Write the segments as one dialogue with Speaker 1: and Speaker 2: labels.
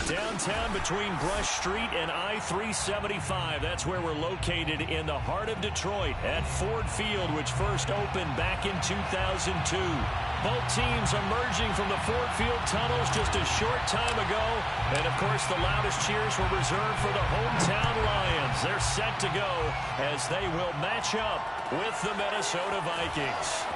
Speaker 1: Downtown between Brush Street and I-375. That's where we're located in the heart of Detroit at Ford Field, which first opened back in 2002. Both teams emerging from the Ford Field tunnels just a short time ago. And, of course, the loudest cheers were reserved for the hometown Lions. They're set to go as they will match up with the Minnesota Vikings.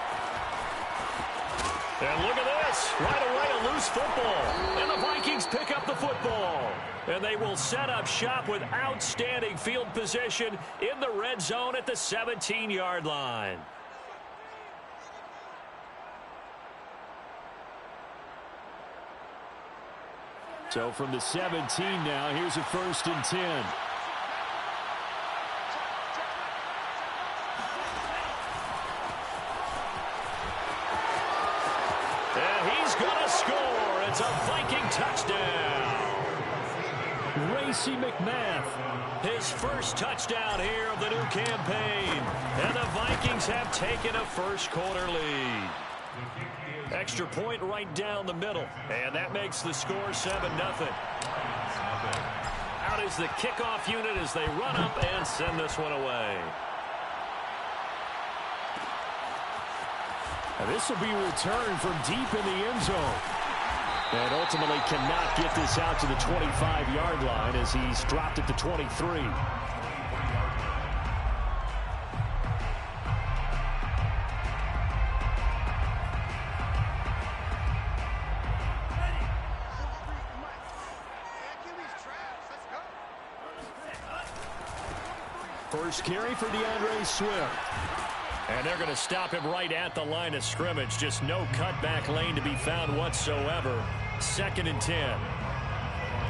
Speaker 1: And look at this. Right away, a loose football. And the Vikings pick up the football. And they will set up shop with outstanding field position in the red zone at the 17-yard line. So from the 17 now, here's a 1st and 10. Score. It's a Viking touchdown. Racey McMath, his first touchdown here of the new campaign. And the Vikings have taken a first-quarter lead. Extra point right down the middle. And that makes the score 7-0. Out is the kickoff unit as they run up and send this one away. And this will be returned from deep in the end zone. And ultimately cannot get this out to the 25-yard line as he's dropped at the 23. First carry for DeAndre Swift. And they're going to stop him right at the line of scrimmage. Just no cutback lane to be found whatsoever. 2nd and 10.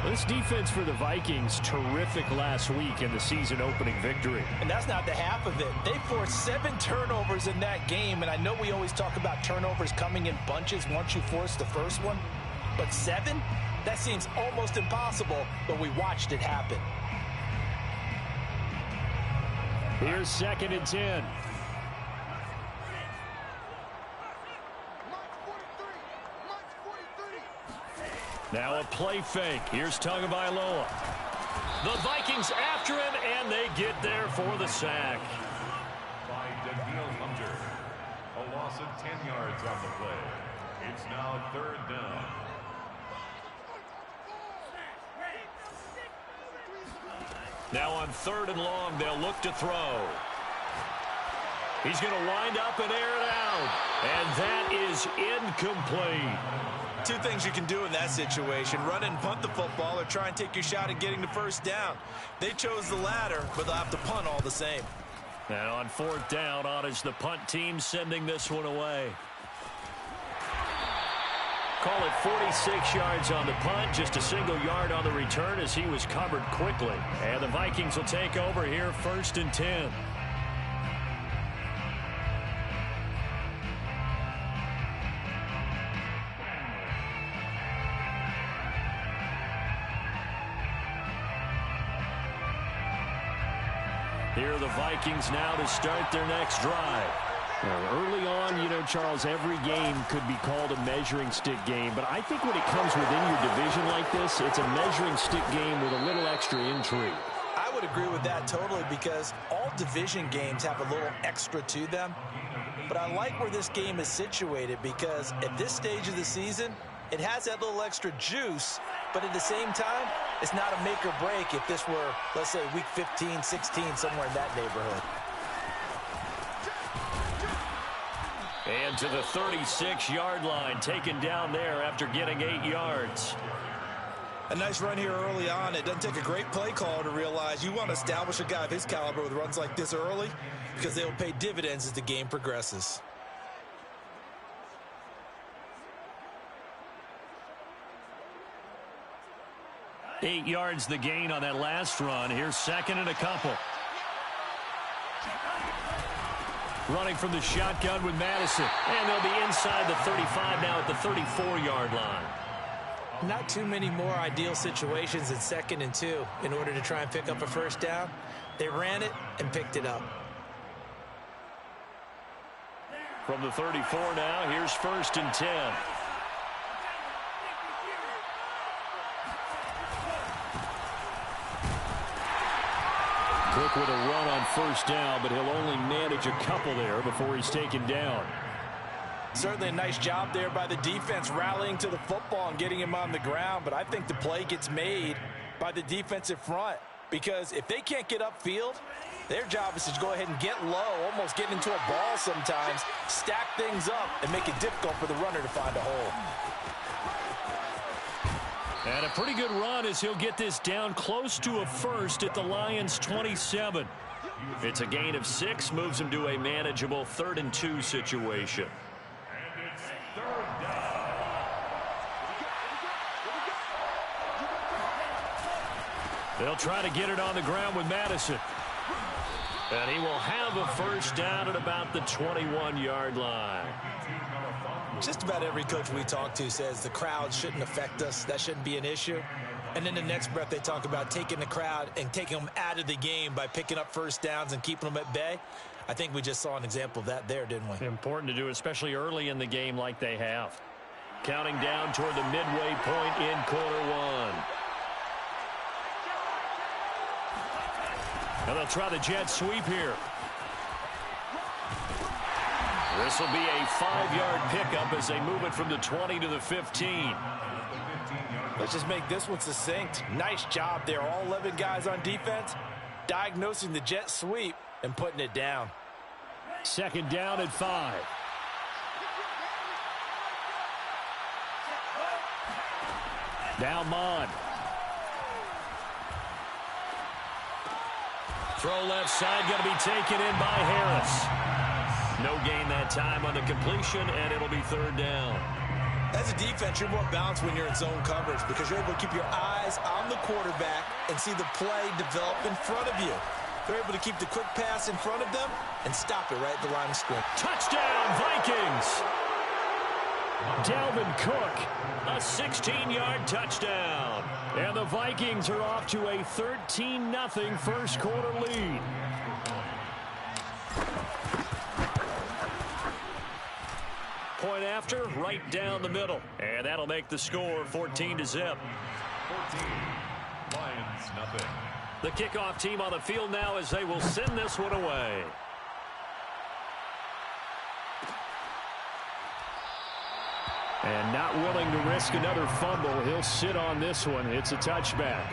Speaker 1: This defense for the Vikings, terrific last week in the season-opening victory.
Speaker 2: And that's not the half of it. They forced 7 turnovers in that game, and I know we always talk about turnovers coming in bunches once you force the first one. But 7? That seems almost impossible, but we watched it happen.
Speaker 1: Here's 2nd and 10. Now a play fake. Here's Tagovailoa. The Vikings after him, and they get there for the sack.
Speaker 3: By Danielle Hunter. A loss of 10 yards on the play. It's now 3rd down.
Speaker 1: Now on 3rd and long, they'll look to throw. He's going to wind up and air it out. And that is incomplete.
Speaker 2: 2 things you can do in that situation: run and punt the football, or try and take your shot at getting the first down. They chose the latter, but they'll have to punt all the same.
Speaker 1: Now on 4th down, on is the punt team sending this one away. Call it 46 yards on the punt, just a single yard on the return as he was covered quickly. And the Vikings will take over here 1st and 10. Here are the Vikings now to start their next drive.
Speaker 4: Well, early on, you know, Charles, every game could be called a measuring stick game. But I think when it comes within your division like this, it's a measuring stick game with a little extra intrigue.
Speaker 2: I would agree with that totally, because all division games have a little extra to them. But I like where this game is situated, because at this stage of the season, it has that little extra juice, but at the same time, it's not a make or break if this were, let's say, week 15, 16, somewhere in that neighborhood.
Speaker 1: And to the 36-yard line, taken down there after getting 8 yards.
Speaker 2: A nice run here early on. It doesn't take a great play caller to realize you want to establish a guy of his caliber with runs like this early, because they will pay dividends as the game progresses.
Speaker 1: Eight yards the gain on that last run. Here's 2nd and a couple. Running from the shotgun with Madison. And they'll be inside the 35 now at the 34-yard line.
Speaker 2: Not too many more ideal situations in 2nd and 2 in order to try and pick up a first down. They ran it and picked it up.
Speaker 1: From the 34 now, here's 1st and 10. Cook with a run on first down, but he'll only manage a couple there before he's taken down.
Speaker 2: Certainly a nice job there by the defense rallying to the football and getting him on the ground, but I think the play gets made by the defensive front because if they can't get upfield, their job is to go ahead and get low, almost get into a ball sometimes, stack things up, and make it difficult for the runner to find a hole.
Speaker 1: And a pretty good run as he'll get this down close to a first at the Lions' 27. It's a gain of 6, moves him to a manageable 3rd and 2 situation.
Speaker 3: And it's third down.
Speaker 1: They'll try to get it on the ground with Madison. And he will have a first down at about the 21-yard line.
Speaker 2: Just about every coach we talk to says the crowd shouldn't affect us. That shouldn't be an issue. And then the next breath they talk about taking the crowd and taking them out of the game by picking up first downs and keeping them at bay. I think we just saw an example of that there, didn't we?
Speaker 1: Important to do, especially early in the game like they have. Counting down toward the midway point in quarter one. And they'll try the jet sweep here. This will be a 5-yard pickup as they move it from the 20 to the 15.
Speaker 2: Let's just make this one succinct. Nice job there. All 11 guys on defense diagnosing the jet sweep and putting it down.
Speaker 1: 2nd down at 5. Now Mond. Throw left side, going to be taken in by Harris. No gain that time on the completion, and it'll be 3rd down.
Speaker 2: As a defense, you're more balanced when you're in zone coverage because you're able to keep your eyes on the quarterback and see the play develop in front of you. They're able to keep the quick pass in front of them and stop it right at the line of scrimmage.
Speaker 1: Touchdown, Vikings! Dalvin Cook, a 16-yard touchdown. And the Vikings are off to a 13-0 first quarter lead. Point after, right down the middle. And that'll make the score 14-0.
Speaker 3: 14. Lions, nothing.
Speaker 1: The kickoff team on the field now as they will send this one away. And not willing to risk another fumble. He'll sit on this one. It's a touchback.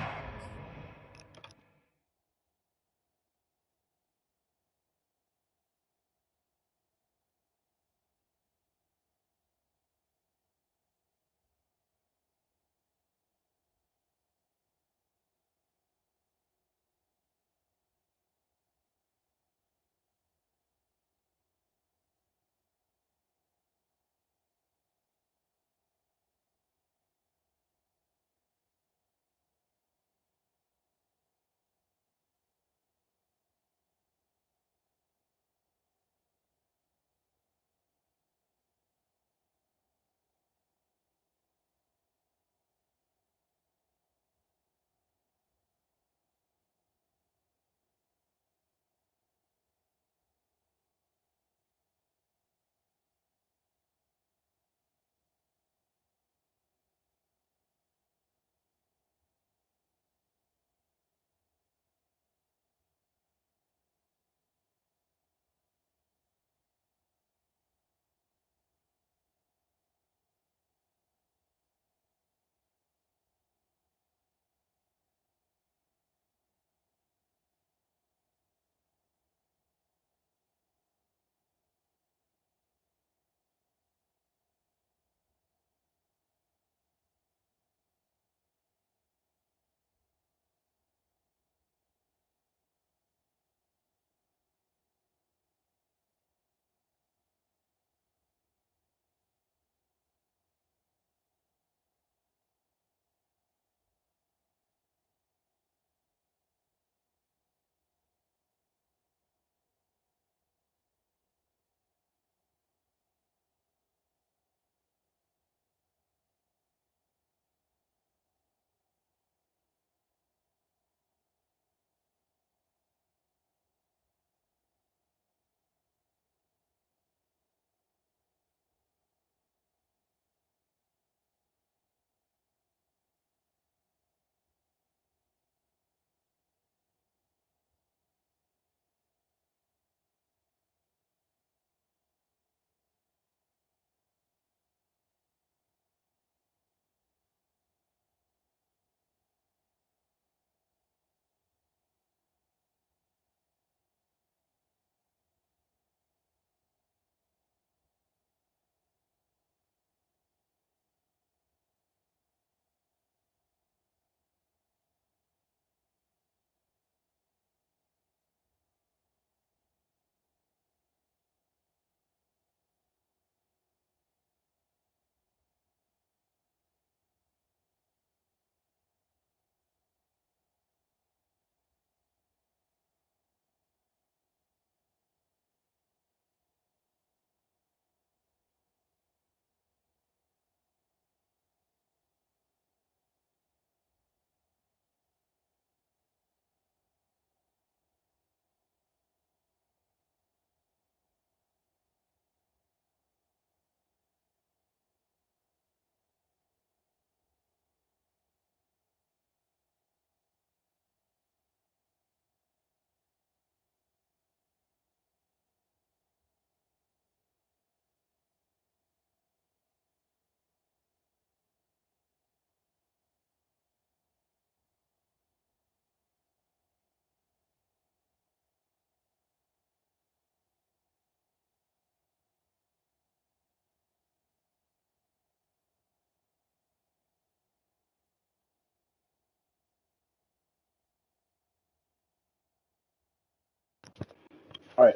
Speaker 5: All right.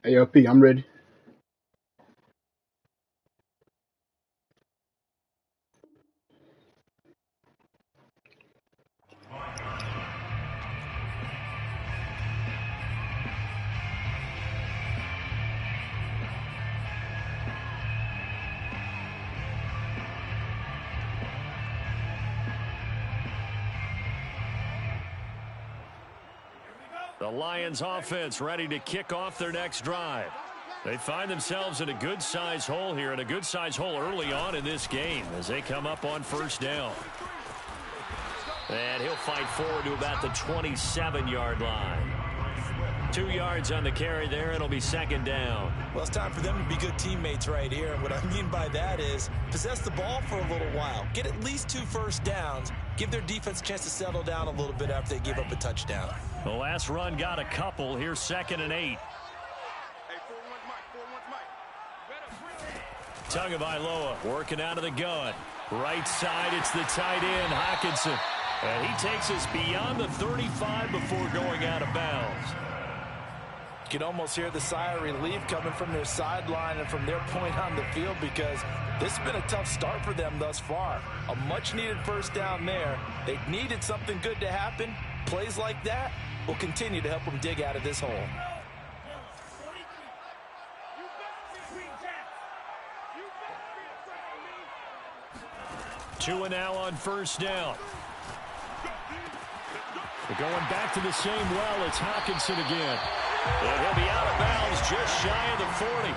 Speaker 5: ALP, I'm ready.
Speaker 1: The Lions offense ready to kick off their next drive. They find themselves in a good-sized hole here, and a good-sized hole early on in this game as they come up on first down. And he'll fight forward to about the 27-yard line. 2 yards on the carry there. It'll be second down.
Speaker 2: Well, it's time for them to be good teammates right here. And what I mean by that is possess the ball for a little while. Get at least 2 first downs. Give their defense a chance to settle down a little bit after they give up a touchdown.
Speaker 1: The last run got a couple. Here's 2nd and 8. Tagovailoa working out of the gun. Right side, it's the tight end, Hockenson. And he takes us beyond the 35 before going out of bounds.
Speaker 2: You can almost hear the sigh of relief coming from their sideline and from their point on the field, because this has been a tough start for them thus far. A much-needed first down there. They needed something good to happen. Plays like that will continue to help them dig out of this hole.
Speaker 1: Tua now on first down. They're going back to the same well. It's Hockenson again. And he'll be out of bounds just shy of the 40.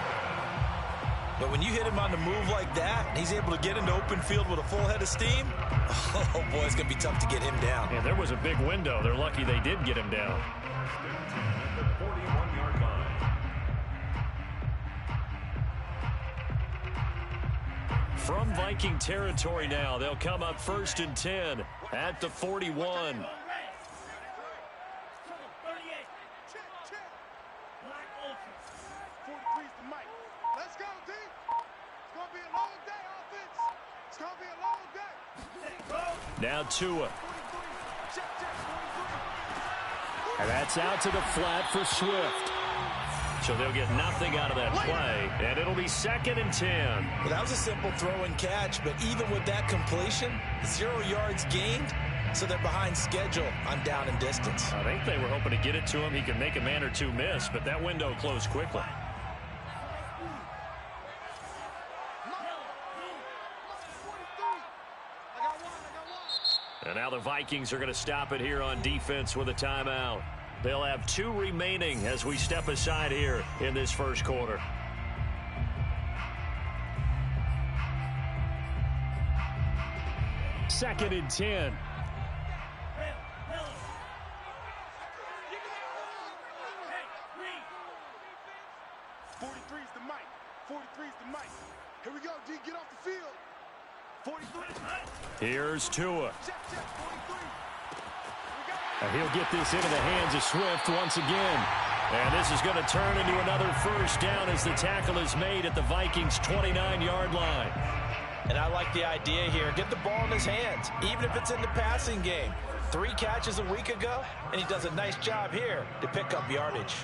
Speaker 2: But when you hit him on the move like that, and he's able to get into open field with a full head of steam, oh boy, it's going to be tough to get him down.
Speaker 1: And there was a big window. They're lucky they did get him down.
Speaker 3: The 41-yard line.
Speaker 1: From Viking territory now, they'll come up 1st and 10 at the 41. Now Tua. And that's out to the flat for Swift. So they'll get nothing out of that play, and it'll be 2nd and 10.
Speaker 2: Well, that was a simple throw and catch, but even with that completion, 0 yards gained, so they're behind schedule on down and distance.
Speaker 1: I think they were hoping to get it to him. He could make a man or two miss, but that window closed quickly. And now the Vikings are going to stop it here on defense with a timeout. They'll have 2 remaining as we step aside here in this first quarter. Second and 10.
Speaker 6: Here we go, D, get off the field. 43.
Speaker 1: Here's Tua. And he'll get this into the hands of Swift once again. And this is going to turn into another first down as the tackle is made at the Vikings' 29-yard line.
Speaker 2: And I like the idea here. Get the ball in his hands, even if it's in the passing game. 3 catches a week ago, and he does a nice job here to pick up yardage.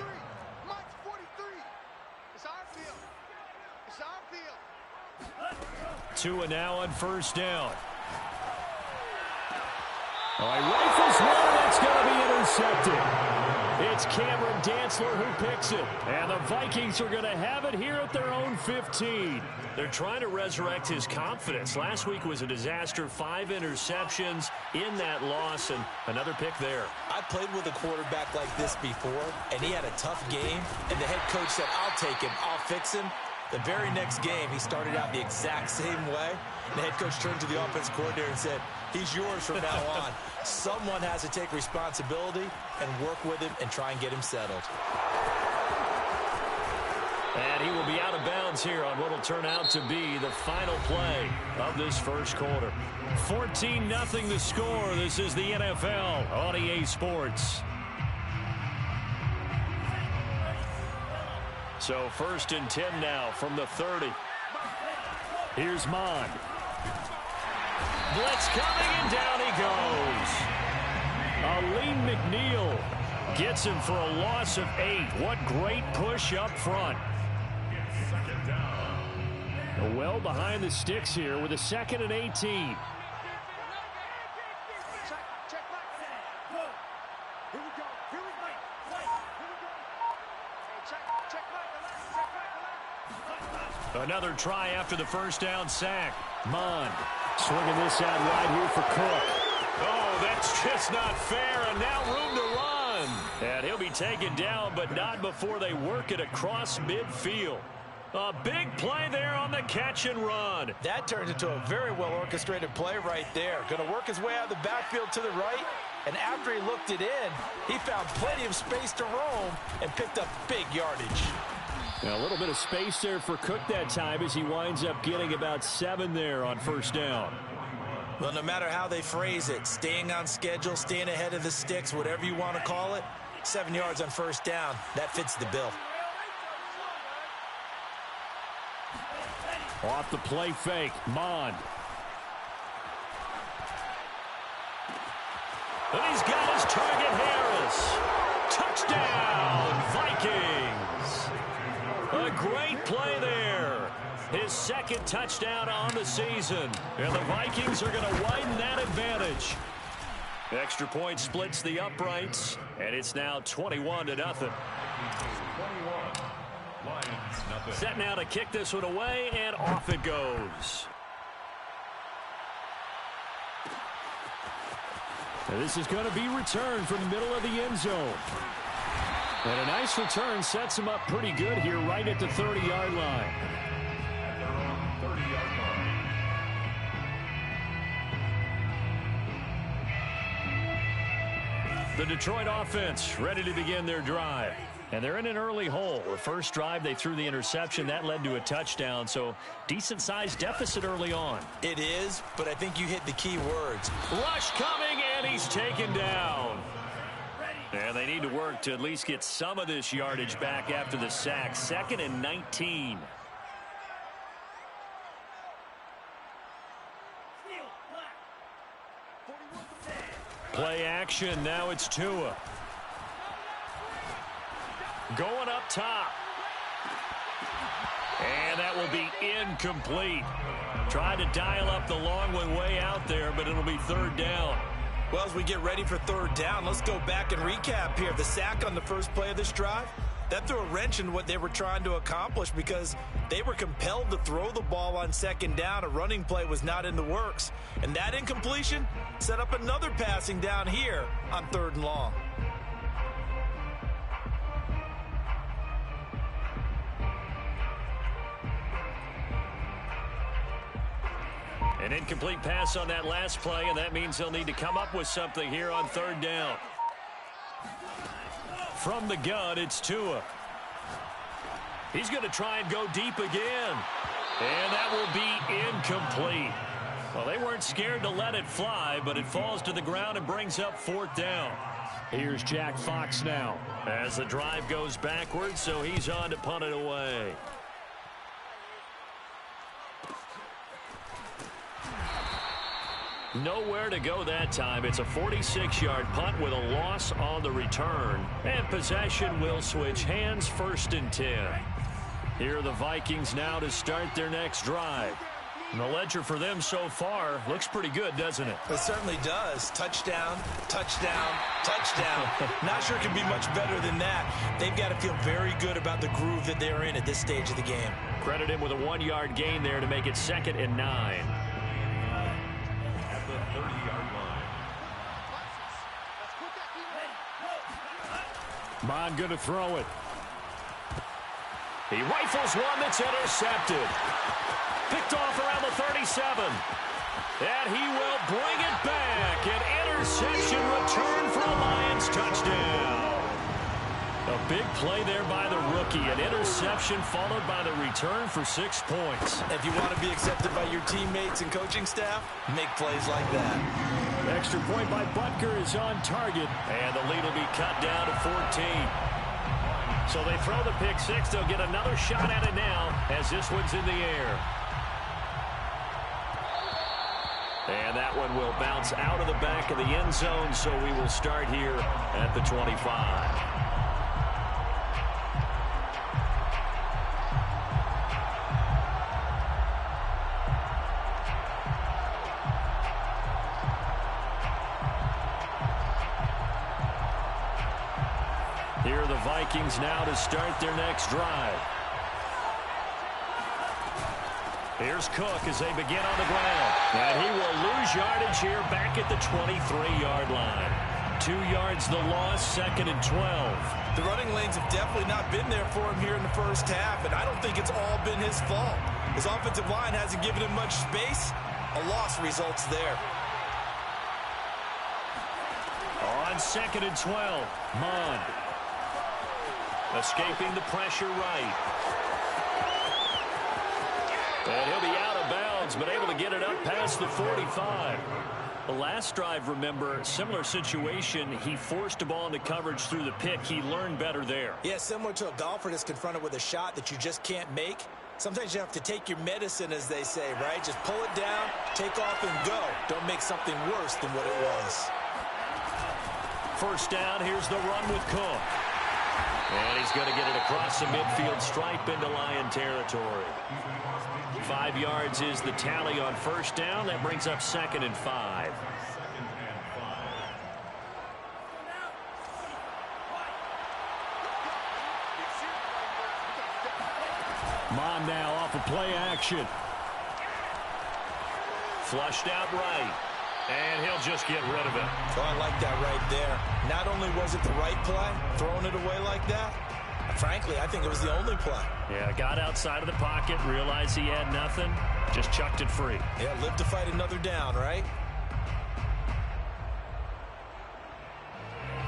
Speaker 1: Tua now on first down. All right, rifles one, that's going to be intercepted.
Speaker 4: It's Cameron Dantzler who picks it. And the Vikings are going to have it here at their own 15.
Speaker 1: They're trying to resurrect his confidence. Last week was a disaster. 5 interceptions in that loss, and another pick there.
Speaker 2: I played with a quarterback like this before, and he had a tough game, and the head coach said, I'll take him, I'll fix him. The very next game, he started out the exact same way. The head coach turned to the offense coordinator and said, he's yours from now on. Someone has to take responsibility and work with him and try and get him settled.
Speaker 1: And he will be out of bounds here on what will turn out to be the final play of this first quarter. 14-0 the score. This is the NFL on EA Sports. So 1st and 10 now from the 30.
Speaker 4: Here's Mond.
Speaker 1: Blitz coming, and down he goes.
Speaker 4: Aleem McNeil gets him for a loss of 8. What great push up front. Well behind the sticks here with a 2nd and 18.
Speaker 1: Another try after the first down sack.
Speaker 4: Mond swinging this out wide here for Cook.
Speaker 1: Oh, that's just not fair, and now room to run. And he'll be taken down, but not before they work it across midfield. A big play there on the catch and run.
Speaker 2: That turned into a very well-orchestrated play right there. Going to work his way out of the backfield to the right, and after he looked it in, he found plenty of space to roam and picked up big yardage.
Speaker 4: Now, a little bit of space there for Cook that time as he winds up getting about 7 there on first down.
Speaker 2: Well, no matter how they phrase it, staying on schedule, staying ahead of the sticks, whatever you want to call it, 7 yards on first down, that fits the bill.
Speaker 4: Off the play fake, Mond.
Speaker 1: And he's got his target, Harris. Touchdown, Vikings. A great play there. His 2nd touchdown on the season. And the Vikings are going to widen that advantage. Extra point splits the uprights, and it's now 21-0.
Speaker 3: 21. Lions, nothing.
Speaker 1: Set now to kick this one away, and off it goes.
Speaker 4: And this is going to be returned from the middle of the end zone. And a nice return sets him up pretty good here right at the 30-yard line.
Speaker 3: At their own 30-yard line.
Speaker 1: The Detroit offense ready to begin their drive. And they're in an early hole. The first drive, they threw the interception. That led to a touchdown, so decent-sized deficit early on.
Speaker 2: It is, but I think you hit the key words.
Speaker 1: Rush coming, and he's taken down. And they need to work to at least get some of this yardage back after the sack. 2nd and 19. Play action. Now it's Tua. Going up top. And that will be incomplete. Tried to dial up the long one way out there, but it'll be 3rd down.
Speaker 2: Well, as we get ready for 3rd down, let's go back and recap here. The sack on the first play of this drive, that threw a wrench in what they were trying to accomplish because they were compelled to throw the ball on 2nd down. A running play was not in the works. And that incompletion set up another passing down here on 3rd and long.
Speaker 1: An incomplete pass on that last play, and that means they'll need to come up with something here on 3rd down. From the gun, it's Tua. He's going to try and go deep again. And that will be incomplete. Well, they weren't scared to let it fly, but it falls to the ground and brings up 4th down.
Speaker 4: Here's Jack Fox now.
Speaker 1: As the drive goes backwards, so he's on to punt it away. Nowhere to go that time. It's a 46-yard punt with a loss on the return. And possession will switch hands. 1st and 10. Here are the Vikings now to start their next drive. And the ledger for them so far looks pretty good, doesn't it?
Speaker 2: It certainly does. Touchdown, touchdown, touchdown. Not sure it can be much better than that. They've got to feel very good about the groove that they're in at this stage of the game.
Speaker 1: Credit him with a 1-yard gain there to make it 2nd and 9.
Speaker 3: At the 30-yard line.
Speaker 4: Mond going to throw it.
Speaker 1: He rifles one that's intercepted. Picked off around the 37. And he will bring it back. An interception return for a Lions touchdown. A big play there by the rookie. An interception followed by the return for 6 points.
Speaker 2: If you want to be accepted by your teammates and coaching staff, make plays like that.
Speaker 4: Extra point by Butker is on target.
Speaker 1: And the lead will be cut down to 14. So they throw the pick six. They'll get another shot at it now as this one's in the air. And that one will bounce out of the back of the end zone, so we will start here at the 25. Here are the Vikings now to start their next drive. Here's Cook as they begin on the ground. And he will lose yardage here back at the 23-yard line. 2 yards the loss, 2nd and 12.
Speaker 2: The running lanes have definitely not been there for him here in the first half, and I don't think it's all been his fault. His offensive line hasn't given him much space. A loss results there.
Speaker 1: On 2nd and 12, Mond. Escaping the pressure right. And he'll be out of bounds, but able to get it up past the 45. The last drive, remember, similar situation. He forced a ball into coverage through the pick. He learned better there.
Speaker 2: Yeah, similar to a golfer that's confronted with a shot that you just can't make. Sometimes you have to take your medicine, as they say, right? Just pull it down, take off, and go. Don't make something worse than what it was.
Speaker 1: First down, here's the run with Cook. And he's going to get it across the midfield stripe into Lion territory. 5 yards is the tally on first down. That brings up 2nd and 5.
Speaker 4: Mond now off of play action.
Speaker 1: Flushed out right. And he'll just get rid of it.
Speaker 2: Oh, I like that right there. Not only was it the right play, throwing it away like that, frankly, I think it was the only play.
Speaker 1: Yeah, got outside of the pocket, realized he had nothing, just chucked it free.
Speaker 2: Yeah, live to fight another down, right?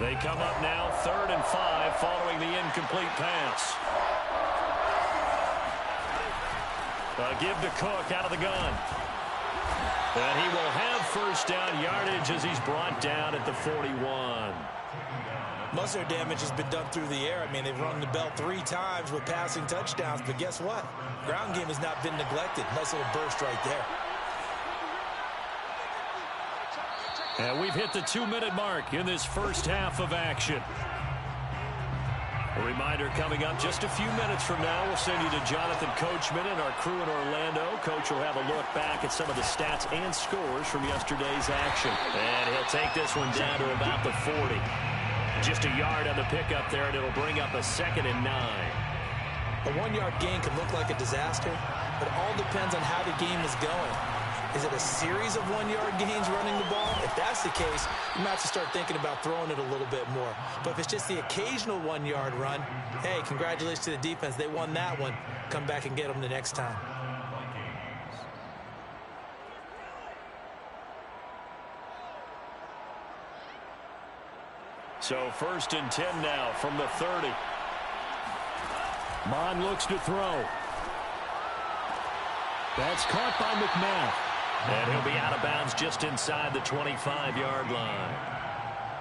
Speaker 1: They come up now 3rd and 5 following the incomplete pass. Give to Cook out of the gun. And he will have first down yardage as he's brought down at the 41.
Speaker 2: Most of their damage has been done through the air. I mean, they've rung the bell 3 times with passing touchdowns, but guess what? Ground game has not been neglected. Nice little burst right there.
Speaker 1: And we've hit the 2-minute mark in this first half of action. A reminder coming up just a few minutes from now. We'll send you to Jonathan Coachman and our crew in Orlando. Coach will have a look back at some of the stats and scores from yesterday's action. And he'll take this one down to about the 40. Just a yard on the pickup there, and it'll bring up a 2nd and 9.
Speaker 2: A 1-yard gain can look like a disaster, but it all depends on how the game is going. Is it a series of 1-yard gains running the ball? If that's the case, you might have to start thinking about throwing it a little bit more. But if it's just the occasional 1-yard run, hey, congratulations to the defense. They won that one. Come back and get them the next time.
Speaker 1: So 1st and 10 now from the 30.
Speaker 4: Mond looks to throw. That's caught by McMath.
Speaker 1: And he'll be out of bounds just inside the 25-yard line.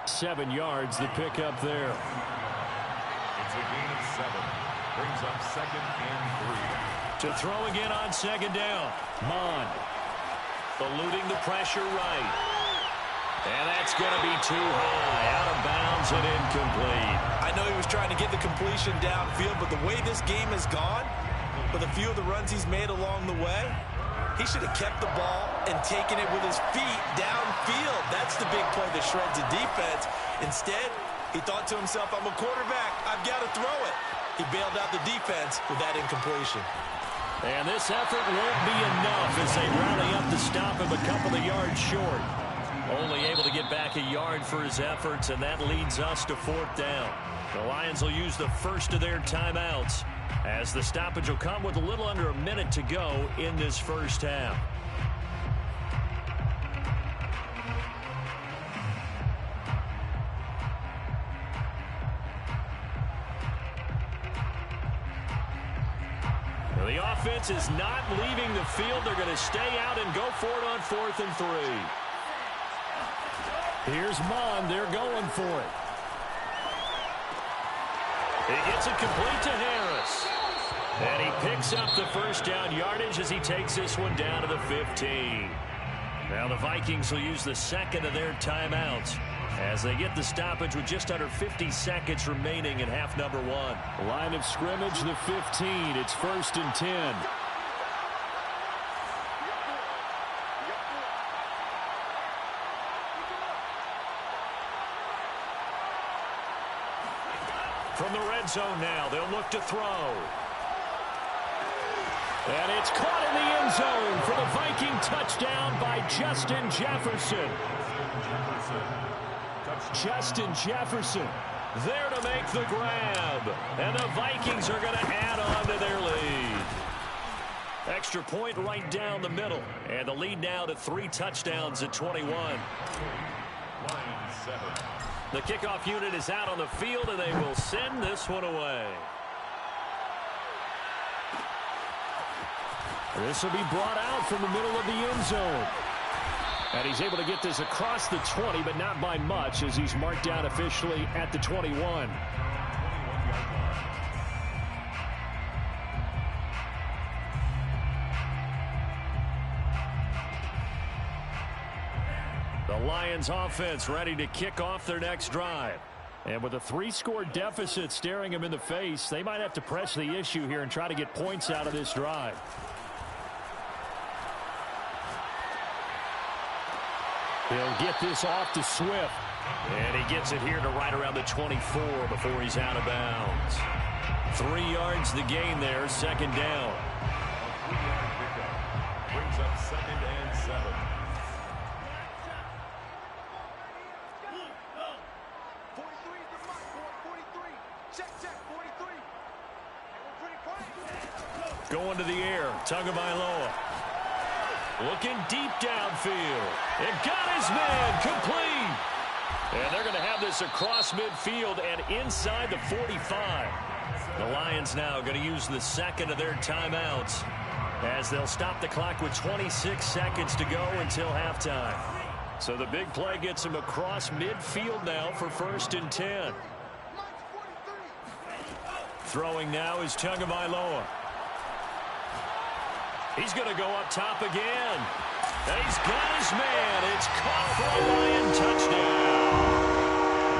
Speaker 4: 7 yards, the pickup there.
Speaker 3: It's a gain of 7. Brings up 2nd and 3.
Speaker 1: To throw again on 2nd down.
Speaker 4: Mond.
Speaker 1: Eluding the pressure right. And that's going to be too high. Out of bounds and incomplete.
Speaker 2: I know he was trying to get the completion downfield, but the way this game has gone, with a few of the runs he's made along the way, He should have kept the ball and taken it with his feet downfield. That's the big play that shreds the defense. Instead, he thought to himself, I'm a quarterback. I've got to throw it. He bailed out the defense with that incompletion.
Speaker 1: And this effort won't be enough as they rally up to stop him a couple of yards short. Only able to get back a yard for his efforts, and that leads us to 4th down. The Lions will use the first of their timeouts as the stoppage will come with a little under a minute to go in this first half. The offense is not leaving the field. They're going to stay out and go for it on 4th and 3. Here's Mond. They're going for it. He gets it complete to Harris. And he picks up the first down yardage as he takes this one down to the 15. Now the Vikings will use the second of their timeouts as they get the stoppage with just under 50 seconds remaining in half number 1.
Speaker 4: Line of scrimmage, the 15. It's 1st and 10.
Speaker 1: From the red zone now, they'll look to throw. And it's caught in the end zone for the Viking touchdown by Justin Jefferson. Justin Jefferson there to make the grab. And the Vikings are going to add on to their lead. Extra point right down the middle. And the lead now to 3 touchdowns at 21. The kickoff unit is out on the field, and they will send this one away.
Speaker 4: This will be brought out from the middle of the end zone. And he's able to get this across the 20, but not by much, as he's marked down officially at the 21.
Speaker 1: The Lions offense ready to kick off their next drive.
Speaker 4: And with a 3-score deficit staring him in the face, they might have to press the issue here and try to get points out of this drive. He'll get this off to Swift.
Speaker 1: And he gets it here to right around the 24 before he's out of bounds. 3 yards the gain there, 2nd down.
Speaker 3: Brings up 2nd and 7.
Speaker 1: Going to the air, Tagovailoa. Looking deep downfield. And got his man complete. And they're going to have this across midfield and inside the 45. The Lions now going to use the second of their timeouts as they'll stop the clock with 26 seconds to go until halftime. So the big play gets him across midfield now for 1st and 10. Throwing now is Tagovailoa. He's going to go up top again. And he's got his man. It's caught for a Lion touchdown.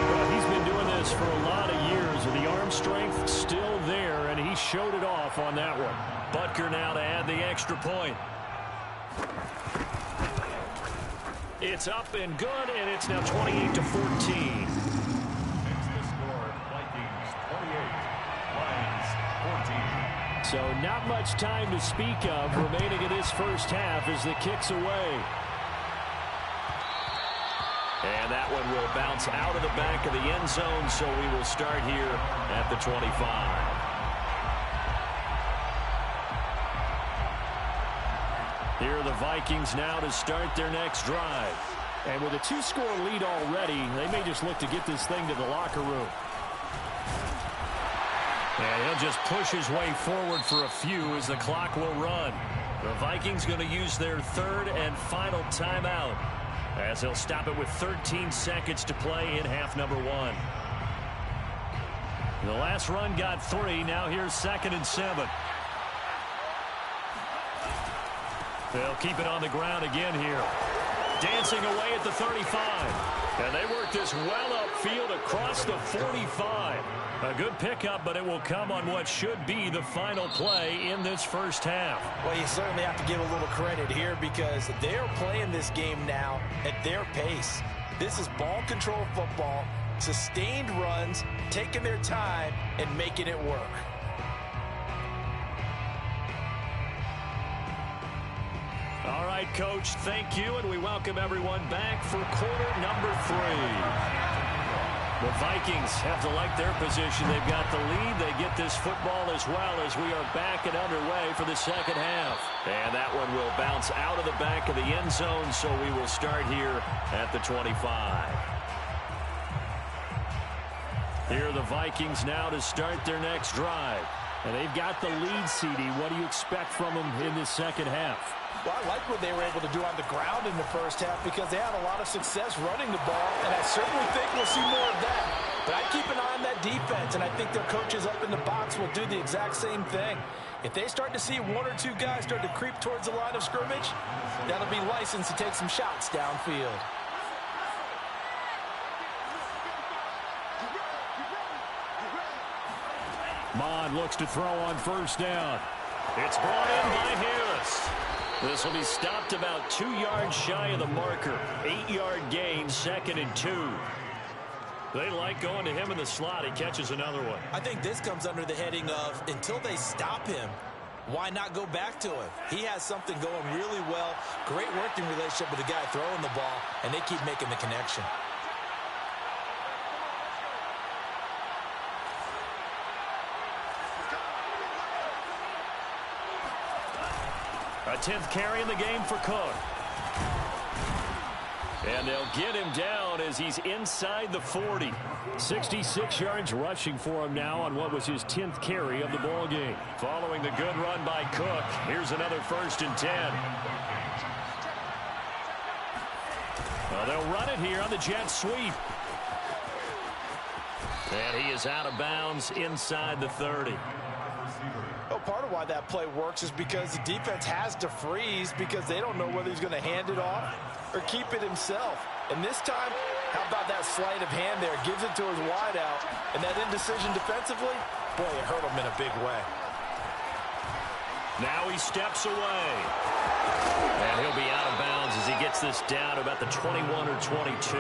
Speaker 4: Well, he's been doing this for a lot of years, with the arm strength still there, and he showed it off on that one.
Speaker 1: Butker now to add the extra point. It's up and good, and it's now 28-14.
Speaker 4: So not much time to speak of remaining in this first half as the kick's away.
Speaker 1: And that one will bounce out of the back of the end zone, so we will start here at the 25. Here are the Vikings now to start their next drive.
Speaker 4: And with a 2-score lead already, they may just look to get this thing to the locker room.
Speaker 1: And he'll just push his way forward for a few as the clock will run. The Vikings going to use their 3rd and final timeout as they'll stop it with 13 seconds to play in half number 1. The last run got 3. Now here's 2nd and 7. They'll keep it on the ground again here. Dancing away at the 35. And they work this well upfield across the 45. A good pickup, but it will come on what should be the final play in this first half.
Speaker 2: Well, you certainly have to give a little credit here because they are playing this game now at their pace. This is ball control football, sustained runs, taking their time, and making it work.
Speaker 1: All right, Coach, thank you, and we welcome everyone back for quarter number 3. The Vikings have to like their position. They've got the lead. They get this football as well as we are back and underway for the second half. And that one will bounce out of the back of the end zone, so we will start here at the 25. Here are the Vikings now to start their next drive.
Speaker 4: And they've got the lead, CD. What do you expect from them in this second half?
Speaker 2: Well, I like what they were able to do on the ground in the first half because they had a lot of success running the ball, and I certainly think we'll see more of that. But I keep an eye on that defense, and I think their coaches up in the box will do the exact same thing. If they start to see 1 or 2 guys start to creep towards the line of scrimmage, that'll be licensed to take some shots downfield.
Speaker 4: Mond looks to throw on first down.
Speaker 1: It's brought in by Harris. This will be stopped about 2 yards shy of the marker. 8-yard gain, 2nd and 2. They like going to him in the slot. He catches another one.
Speaker 2: I think this comes under the heading of until they stop him, why not go back to him? He has something going really well. Great working relationship with the guy throwing the ball, and they keep making the connection.
Speaker 1: A 10th carry in the game for Cook. And they'll get him down as he's inside the 40.
Speaker 4: 66 yards rushing for him now on what was his 10th carry of the ball game.
Speaker 1: Following the good run by Cook, here's another 1st and 10. Well, they'll run it here on the jet sweep. And he is out of bounds inside the 30.
Speaker 2: Well, part of why that play works is because the defense has to freeze because they don't know whether he's going to hand it off or keep it himself. And this time, how about that sleight of hand there? Gives it to his wideout. And that indecision defensively, boy, it hurt him in a big way.
Speaker 1: Now he steps away. And he'll be out of bounds as he gets this down about the 21 or 22.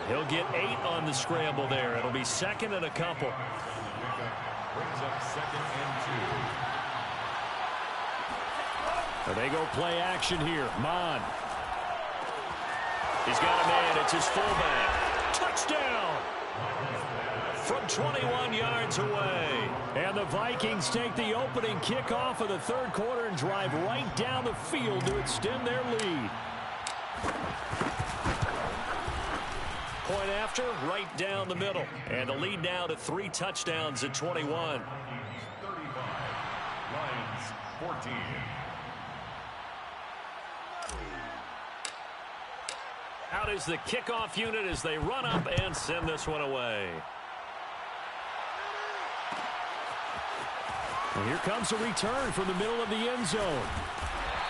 Speaker 1: He'll get 8 on the scramble there. It'll be 2nd and a couple.
Speaker 3: Brings up 2nd and 2.
Speaker 4: So they go play action here. Mond.
Speaker 1: He's got a man. It's his fullback. Touchdown! From 21 yards away.
Speaker 4: And the Vikings take the opening kickoff of the 3rd quarter and drive right down the field to extend their lead.
Speaker 1: Point after, right down the middle. And the lead now to 3 touchdowns at 21.
Speaker 3: 35. Lions 14.
Speaker 1: Out is the kickoff unit as they run up and send this one away.
Speaker 4: And here comes a return from the middle of the end zone.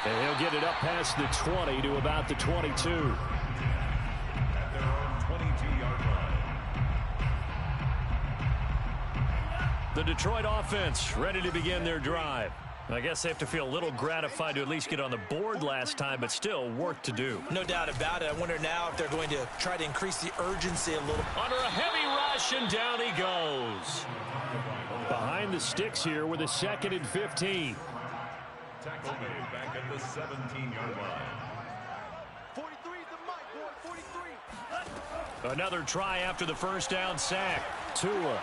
Speaker 4: And he'll get it up past the 20 to about the 22.
Speaker 3: At their own 22-yard line.
Speaker 1: The Detroit offense ready to begin their drive. I guess they have to feel a little gratified to at least get on the board last time, but still work to do.
Speaker 2: No doubt about it. I wonder now if they're going to try to increase the urgency a little.
Speaker 1: Under a heavy rush, and down he goes.
Speaker 4: Behind the sticks here with a 2nd and 15.
Speaker 3: Tackle made back at the 17-yard line.
Speaker 6: 43 is the mic, boy. 43.
Speaker 1: Another try after the first down sack.
Speaker 4: Tua.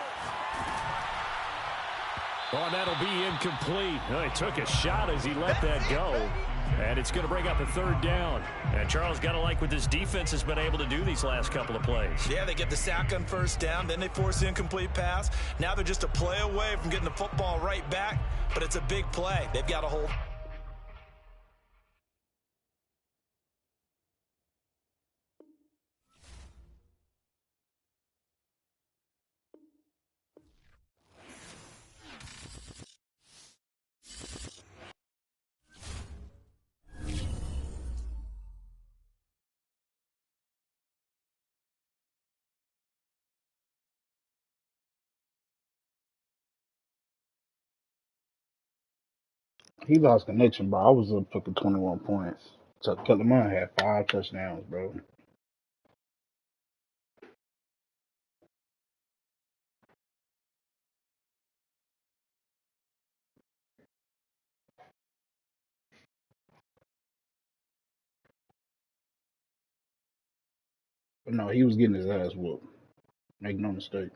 Speaker 4: Oh, and that'll be incomplete. Oh, he took a shot as he let that go. And it's going to bring up a 3rd down.
Speaker 1: And Charles, got to like what this defense has been able to do these last couple of plays.
Speaker 2: Yeah, they get the sack on first down, then they force the incomplete pass. Now they're just a play away from getting the football right back, but it's a big play. They've got to hold.
Speaker 5: He lost connection, bro. I was up fucking 21 points. So Kellen Mond had 5 touchdowns, bro. But no, he was getting his ass whooped. Make no mistake.